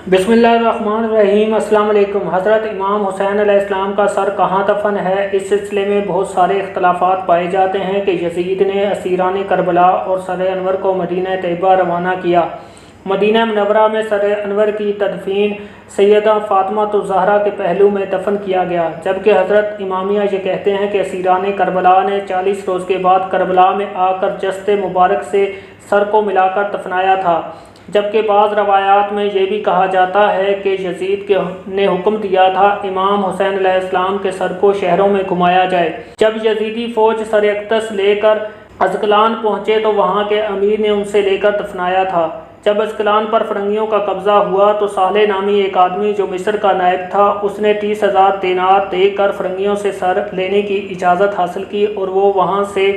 बिस्मिल्लाहिर्रहमानिर्रहीम। अस्सलाम वालेकुम। हज़रत इमाम हुसैन अलैहिस्सलाम का सर कहाँ दफन है, इस सिलसिले में बहुत सारे इख्तलाफात पाए जाते हैं कि यजीद ने असीरान करबला और सर अनवर को मदीना तैयबा रवाना किया। मदीना मुनव्वरा में सर अनवर की तदफीन सैयदा फातिमा ज़हरा के पहलू में दफन किया गया, जबकि हज़रत इमामिया ये कहते हैं कि असीरान करबला ने 40 रोज़ के बाद करबला में आकर जस्ते मुबारक से सर को मिलाकर दफनाया था। जबकि बाज़ रवायात में ये भी कहा जाता है कि यजीद ने हुक्म दिया था इमाम हुसैन अलैहिस्सलाम के सर को शहरों में घुमाया जाए। जब यजीदी फ़ौज सर अक़दस लेकर अस्क़लान पहुँचे तो वहाँ के अमीर ने उनसे लेकर दफनाया था। जब अस्क़लान पर फ़िरंगियों का कब्ज़ा हुआ तो साले नामी एक आदमी जो मिस्र का नायब था, उसने 30,000 दिनार देकर फ़िरंगियों से सर लेने की इजाज़त हासिल की और वो वहाँ से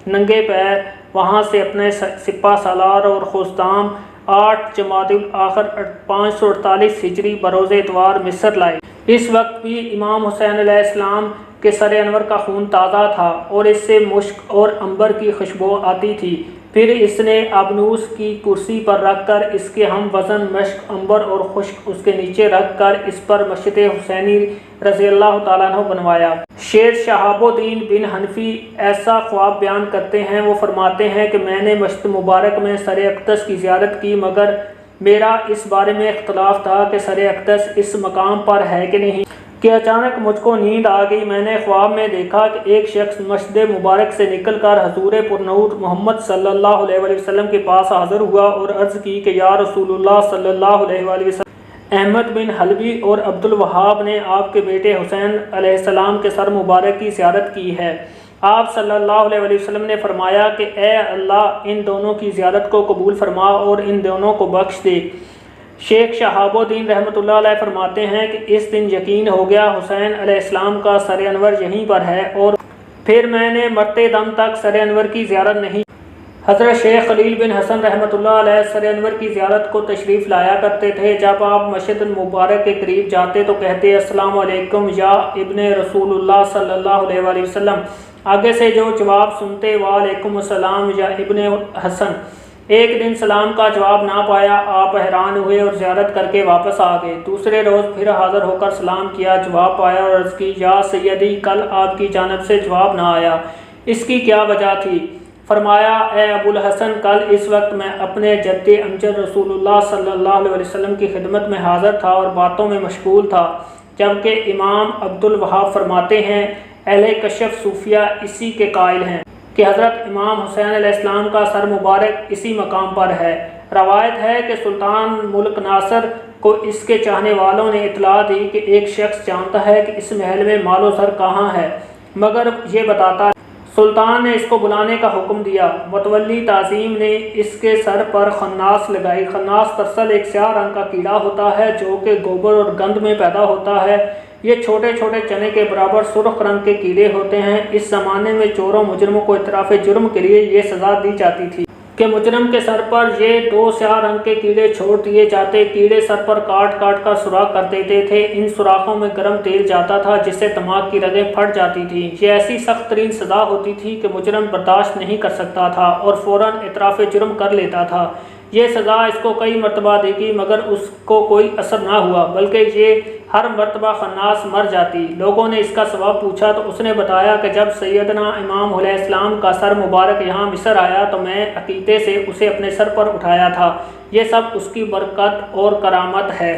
नंगे पैर वहाँ से अपने सिपा सालार और खुस्ताम 8 जमादुल आखिर 548 हिजरी बरोज़ इतवार मिस्र लाए। इस वक्त भी इमाम हुसैन अलैहिस्सलाम के सर अनवर का खून ताज़ा था और इससे मुश्क और अंबर की खुशबू आती थी। फिर इसने अबनूस की कुर्सी पर रख कर इसके हम वज़न मश्क अंबर और खुश्क उसके नीचे रख कर इस पर मस्जिद हुसैनी रज़ियल्लाहु ताला अन्हु बनवाया। शेर शहाबुद्दीन बिन हनफी ऐसा ख्वाब बयान करते हैं। वो फरमाते हैं कि मैंने मस्जिद मुबारक में सर अक़दस की ज़ियारत की, मगर मेरा इस बारे में इख्तलाफ था कि सर अक़दस इस मकाम पर है कि नहीं, कि अचानक मुझको नींद आ गई। मैंने ख्वाब में देखा कि एक शख्स मस्जिद मुबारक से निकलकर हजूर पुरनूर मोहम्मद सल्लल्लाहु अलैहि वसल्लम के पास हाज़िर हुआ और अर्ज़ की कि या रसूलुल्लाह सल्लल्लाहु अलैहि वसल्लम, अहमद बिन हलबी और अब्दुल वहाब ने आपके बेटे हुसैन अलैहिस्सलाम के सर मुबारक की ज़ियारत की है। आप सल्लल्लाहु अलैहि वसल्लम ने फरमाया कि ए अल्लाह, इन दोनों की ज़ियारत को कबूल फरमा और इन दोनों को बख्श दे। शेख शहाबुद्दीन रहमतुल्लाह अलैह फरमाते हैं कि इस दिन यकीन हो गया हुसैन अलैहिस्सलाम का सर अनवर यहीं पर है और फिर मैंने मरते दम तक सर अनवर की ज़ियारत नहीं। हज़रत शेख खलील बिन हसन रहमतुल्लाह अलैह सर अनवर की ज़ियारत को तशरीफ़ लाया करते थे। जब आप मस्जिद मुबारक के करीब जाते तो कहते अस्सलामु अलैकुम या इब्ने रसूलुल्लाह सल्लल्लाहु अलैहि वसल्लम। आगे से जो जवाब सुनते वालेकुम अस्सलाम या इब्ने हसन। एक दिन सलाम का जवाब ना पाया, आप हैरान हुए और ज़ियारत करके वापस आ गए। दूसरे रोज़ फिर हाज़िर होकर सलाम किया, जवाब पाया और अर्ज़ की या सैयदी, कल आपकी जानिब से जवाब ना आया, इसकी क्या वजह थी? फरमाया ए अबुल हसन, कल इस वक्त मैं अपने जद्दे अमजद रसूलुल्लाह सल्लल्लाहु अलैहि वसल्लम की खिदमत में हाज़िर था और बातों में मशगूल था। जबकि इमाम अब्दुल वहाब फरमाते हैं अहले कशफ सूफिया इसी के कायल हैं कि हज़रत इमाम हुसैन अलैहिस्सलाम का सर मुबारक इसी मकाम पर है। रवायत है कि सुल्तान मुल्क नासर को इसके चाहने वालों ने इतला दी कि एक शख्स जानता है कि इस महल में मालो सर कहाँ है, मगर ये बताता। सुल्तान ने इसको बुलाने का हुक्म दिया। मुतवल्ली ताज़ीम ने इसके सर पर खन्नास लगाई। खन्नास दरअसल एक स्याह रंग का कीड़ा होता है जो कि गोबर और गंद में पैदा होता है। ये छोटे छोटे चने के बराबर सुर्ख रंग के कीड़े होते हैं। इस ज़माने में चोरों मुजरमों को इतराफ़ जुर्म के लिए ये सज़ा दी जाती थी कि मुजरम के सर पर ये 2 स्याह रंग के कीड़े छोड़ दिए जाते। कीड़े सर पर काट काट कर सुराख कर देते थे। इन सुराखों में गर्म तेल जाता था जिससे दिमाग की रगें फट जाती थी। ये ऐसी सख्त तरीन सज़ा होती थी कि मुजरम बर्दाश्त नहीं कर सकता था और फ़ौरन इतराफ़ जुर्म कर लेता था। ये सज़ा इसको कई मरतबा देगी मगर उसको कोई असर ना हुआ, बल्कि ये हर मरतबा खन्नास मर जाती। लोगों ने इसका सबब पूछा तो उसने बताया कि जब सैयदना इमाम अलैहिस्सलाम का सर मुबारक यहाँ मिस्र आया तो मैं अकीदे से उसे अपने सर पर उठाया था। ये सब उसकी बरकत और करामत है।